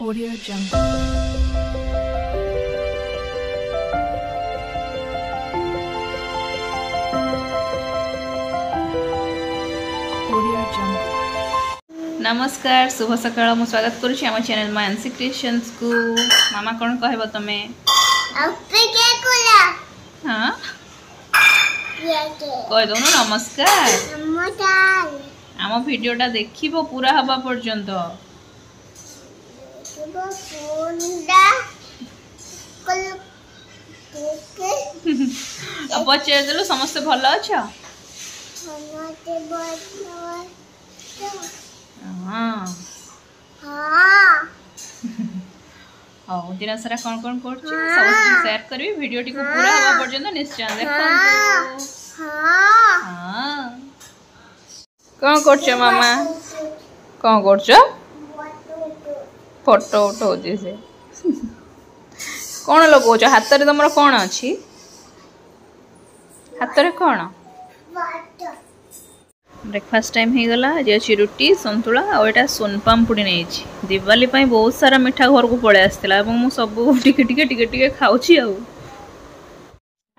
Audio Jungle. Audio Jungle. नमस्कार शुभ सकाळ मु स्वागत करुछि आम चैनल मानसी क्रिएशंस को। मामा कोन कहबो तमे? अपे के कोला हां ये के कह दो नमस्कार। नमस्कार आम वीडियोटा देखिबो पूरा हबा पर्यंत। सुबह फोनडा कल के अब पचार देलु समस्त भल अछ? हमते बोल हां हां औ दिन सारा कोन कोन करछि सब शेयर करबी वीडियो टी को पूरा हबा पर्यंत निश्चय देखंतु। हां कोन करछ मामा? कोन करछ? फोटो उठो से कौन लगौछ हाथ रे? तुम कौन अच्छी हाथ रे? कौन ब्रेकफास्ट टाइम हो गला। आज अच्छी रुटी संतुला और एटा सोनपाम्पुड़ी नहीं दिवाली बहुत सारा मिठा घर को पड़े आसला मु सब टिके टिके टिके टिके खाऊची।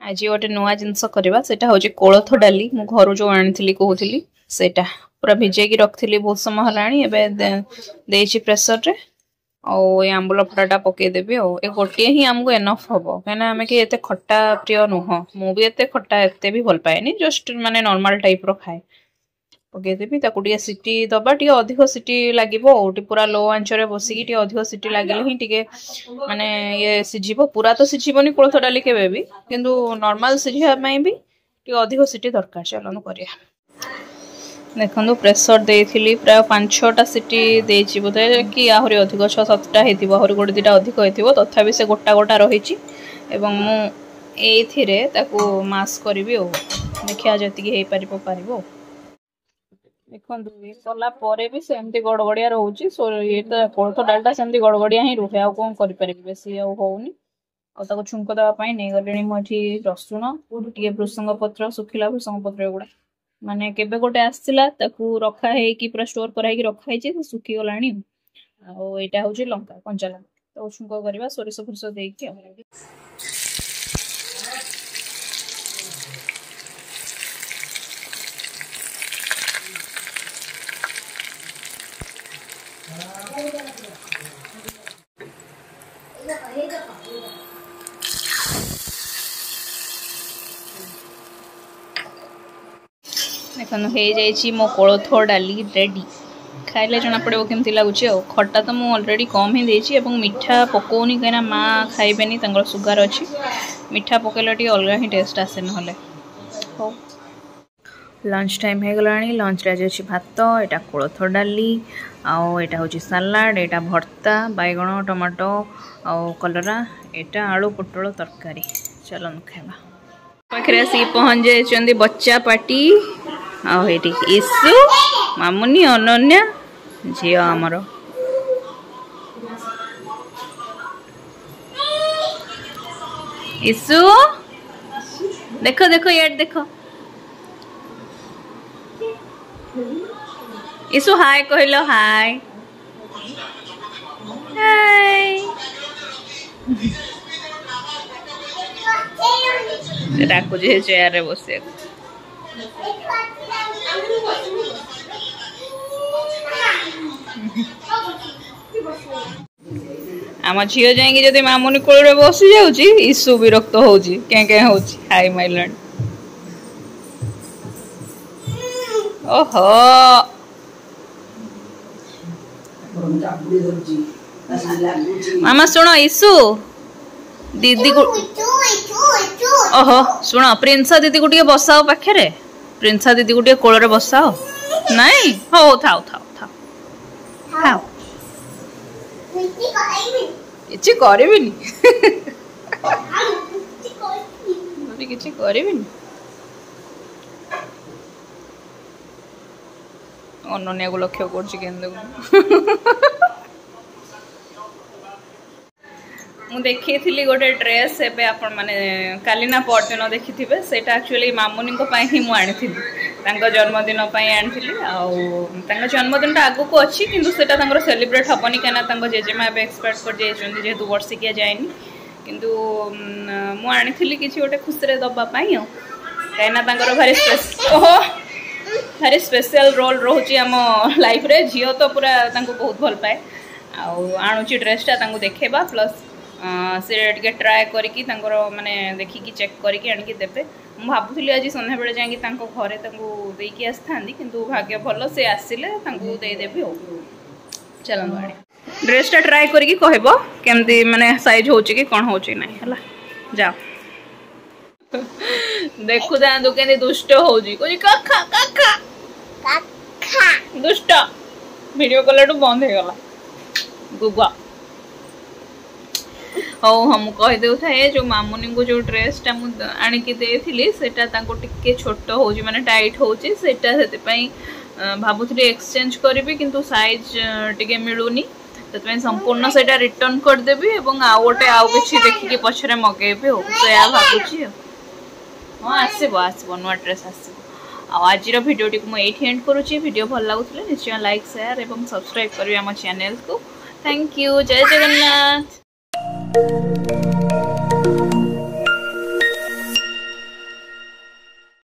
आज गोटे नुआ जिनस करवा सेटा होची कोलथ डाली मु घर जो आनी कहूली सेटा पूरा भिजेकी रखी बहुत समय हलाणी एबे देची प्रेशर रे और ये आंबुल फटाटा पकईदेवी और गोटे ही आमको एनफ हम कहीं आम कि एत खट्टा प्रिय नुह मु भी एत खट्टा एत भी भल पाए जस्ट माने नॉर्मल टाइप रो खाए पकईदेवी टे सीटी दबा टे अधिक सीटी लगे पूरा लो आंचरे बसिकी अधिक सीटी लगे ही टे माने ये सिझिबो पूरा तो सिझिबनी कोलथ डाली केबे भी किंतु नॉर्मल सिझिया भी टे अधिक सीटी दरकार। चलो करिया देखो प्रेसर देइथिली प्राय 5-6टा सीटी देछि बोधे कि आहरी अधिक 6-7टा हेतिबो आहरी गोटे दिटा अधिक हेतिबो तथापि से गोटा गोटा रहिछि एवं मु एथिरे ताकू मास करबी ओ देखिया जति कि हे परिबो परिबो। देखंतु ए कला परे भी सेमती गड़गड़िया रहउछि सो ये त कोलथ डालटा सेमती गड़गड़िया ही रुहे आ कोन करि परिबे बेसी आ होउनी आ ताको छुंको दवा पई नै गलेनी मठी रसुण टिके भृसंग पत्र सुखिला भृसंग पत्र गुडा माने केबे गोटे आसला ताकू रखा है कि पूरा स्टोर करा कि रखा है से सुखी गलानी आ एटा होची लंका कंचा लंका तो छुंको करबा सोरिस फुरस देकी देखो हो मो कोलथ डाली रेडी खाइले जना पड़े केमती लगुच खट्टा तो मुझे अलरेडी कम ही देची मीठा पकौनी कहीं माँ खाइबेनी सुगार अच्छी मीठा पकईले टे अलग ही टेस्ट आसे ना हो। लंच टाइम हो गला लंच रे आज अच्छी भात एटा कोलथ डाली आटा हूँ सालाड एटा भर्ता बैगण टमाटो आउ कलरा एटा आलू पोटल तरकारी। चलो खावा पाखे आसिक पहुँच जाइए बच्चा पार्टी आठी ईशु मामुनी अनन्या झी आमर ईशु देखो देखो यार देखो ईशु हाय कहलो हाय हाय डाकू चेयर रे बस आम झील जाइए जदि मामुनी कोल बसी जाऊँगी ईशु विरक्त होची क्या होची हाय माय लैंड। ओहो मामा सुनो ईशु दीदी को ओहो सुनो प्रिंसा दीदी को टे बसाओ पाखे प्रिंसा दीदी को टे कोल बसाओ नहीं हो थाओ थाओ थाओ थाओ किछि करबिनी किछि करबिनी अनन्या को लक्ष्य करछि केंदे मु देखी गोटे ड्रेस एबे आपण माने काली ना परदिन देखी थे सेटा एक्चुअली मामुनी को पाई ही मु आनी थी जन्मदिन आनी जन्मदिन आगु को अच्छी किंतु सेटा सेलिब्रेट हेनी कहीं जेजेमा एक्सपायर कर जेहेतु वर्षिकिया जाएनि किंतु मुझे कि गोटे खुशी दवापाई कहीं भारी स्पेशल रोल रोचे आम लाइफ रे झील तो पूरा बहुत भल पाए आणुची ड्रेसटा देखेबा प्लस से टे ट्राए करके माने देखिकी चेक करके आणिकी देबे भावुली आज संध्या बेले जाकि घरे देकी आसता किंतु भाग्य भल से आसिले देदेवी हो चलते आने ड्रेसटा ट्राए करके कहब केमती माने साइज हो कि कौन हो ना जाओ देखु था के दुष्ट हो दुष्ट वीडियो कॉल बंद हो गला गुगा हाँ हम कहीदे थाए जो मामुनी को जो ड्रेसटा आणिकी देती टे छोट हो माने टाइट होटा भावुली एक्सचेंज करी किंतु साइज टे मिलूनी से संपूर्ण से रिटर्न करदेवी आउ गोटे आउ कि देखिए पछरे मगेबी हो भावुची हाँ आसब नुआ ड्रेस आसो आज भिडियो टी मुझे एंड करुँची भिडियो भल लगुले निश्चय लाइक शेयर और सब्सक्राइब करेंगे आम चैनल को थैंक यू जय जगन्नाथ।